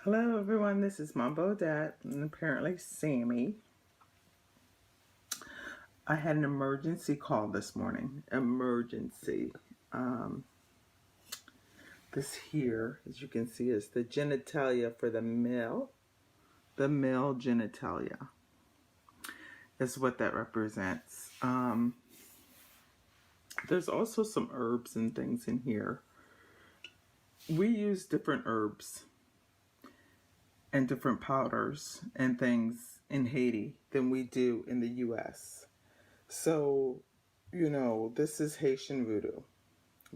Hello everyone, this is Mambo Dad and apparently Sammy. I had an emergency call this morning. Emergency. This here, as you can see, is the genitalia for the male. The male genitalia is what that represents. There's also some herbs and things in here. We use different herbs and different powders and things in Haiti than we do in the US. So, this is Haitian Voodoo.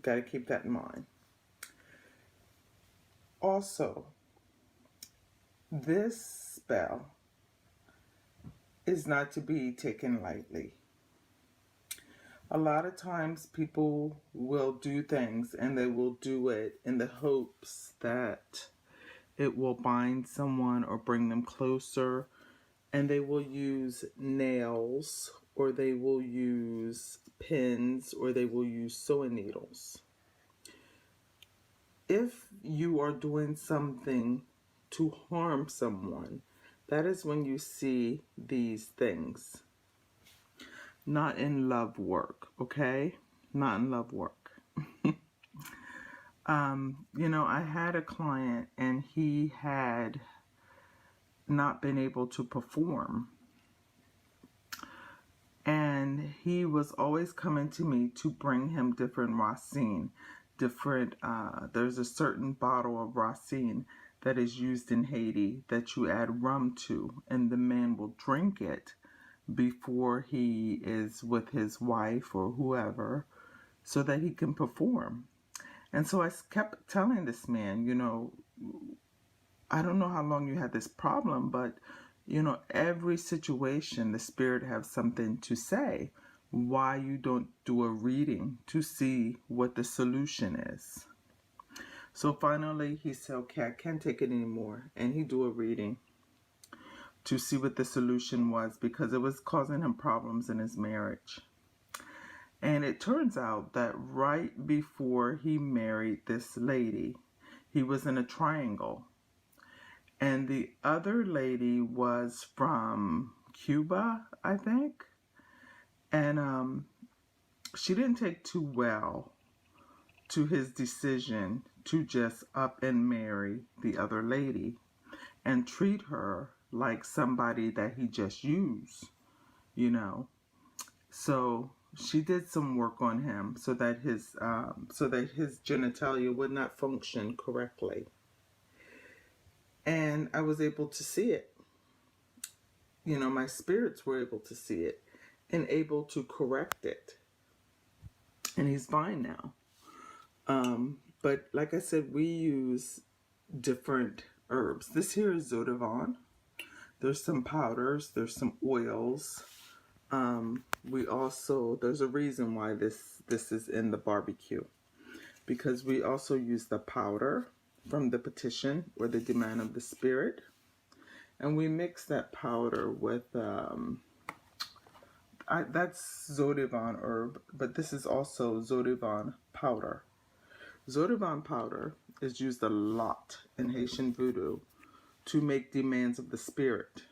Got to keep that in mind. Also, this spell is not to be taken lightly. A lot of times people will do things and they will do it in the hopes that it will bind someone or bring them closer, and they will use nails or they will use pins or they will use sewing needles. If you are doing something to harm someone, that is when you see these things. Not in love work, okay? Not in love work. I had a client and he had not been able to perform. And he was always coming to me to bring him different racine. There's a certain bottle of racine that is used in Haiti that you add rum to, and the man will drink it before he is with his wife or whoever so that he can perform. And so I kept telling this man, I don't know how long you had this problem, but every situation the spirit has something to say. Why you don't do a reading to see what the solution is. So finally he said, okay, I can't take it anymore. And he do a reading to see what the solution was, because it was causing him problems in his marriage. And it turns out that right before he married this lady, he was in a triangle. And the other lady was from Cuba, I think. And she didn't take too well to his decision to just up and marry the other lady and treat her like somebody that he just used, So she did some work on him so that his genitalia would not function correctly. And I was able to see it. My spirits were able to see it and able to correct it. And he's fine now. But like I said, we use different herbs. This here is Zodavon. There's some powders. There's some oils. There's a reason why this is in the barbecue. Because we also use the powder from the petition or the demand of the spirit. And we mix that powder with, that's Zodavon herb, but this is also Zodavon powder. Zodavon powder is used a lot in Haitian Voodoo to make demands of the spirit.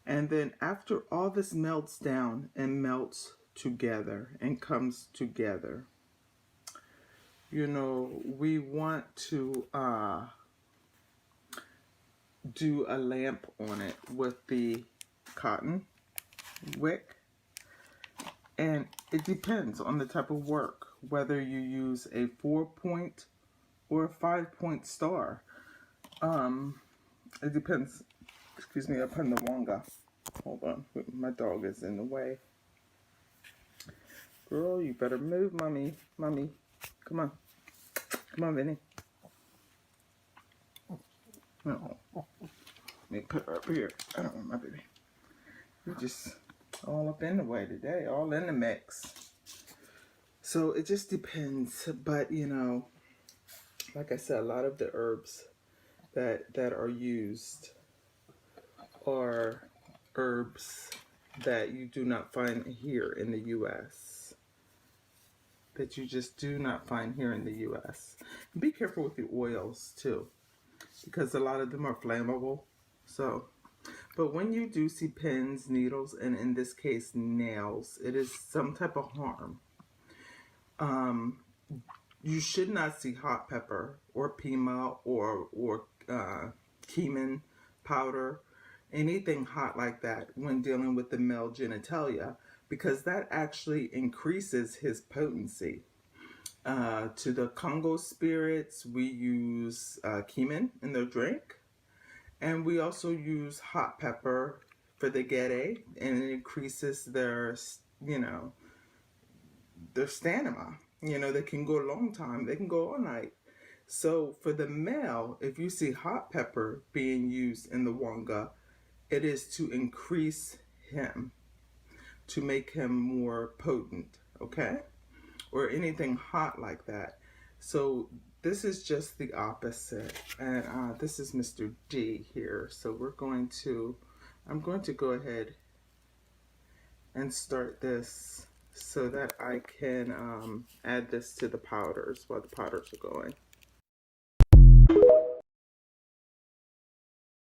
And then after all this melts down and melts together and comes together, we want to do a lamp on it with the cotton wick. And it depends on the type of work, whether you use a 4-point or a 5-point star. It depends, upon the wanga. Hold on, my dog is in the way. Girl, you better move, mommy. Come on, Vinny. No. Let me put her up here. I don't want my baby. You're just all up in the way today, all in the mix. So it just depends. But, like I said, a lot of the herbs that are used are herbs that you do not find here in the U.S. That you just do not find here in the U.S. And be careful with the oils, too. because a lot of them are flammable. So, but when you do see pins, needles, and in this case nails, it is some type of harm. You should not see hot pepper or pima or cumin powder, anything hot like that when dealing with the male genitalia, because that actually increases his potency. To the Congo spirits, we use cumin in their drink, and we also use hot pepper for the gere, and it increases their, you know, their stamina. You know, they can go a long time, they can go all night. So for the male, if you see hot pepper being used in the wanga, it is to increase him, to make him more potent, okay? Or anything hot like that. So this is just the opposite. And this is Mr. D here. So I'm going to go ahead and start this so that I can add this to the powders while the powders are going.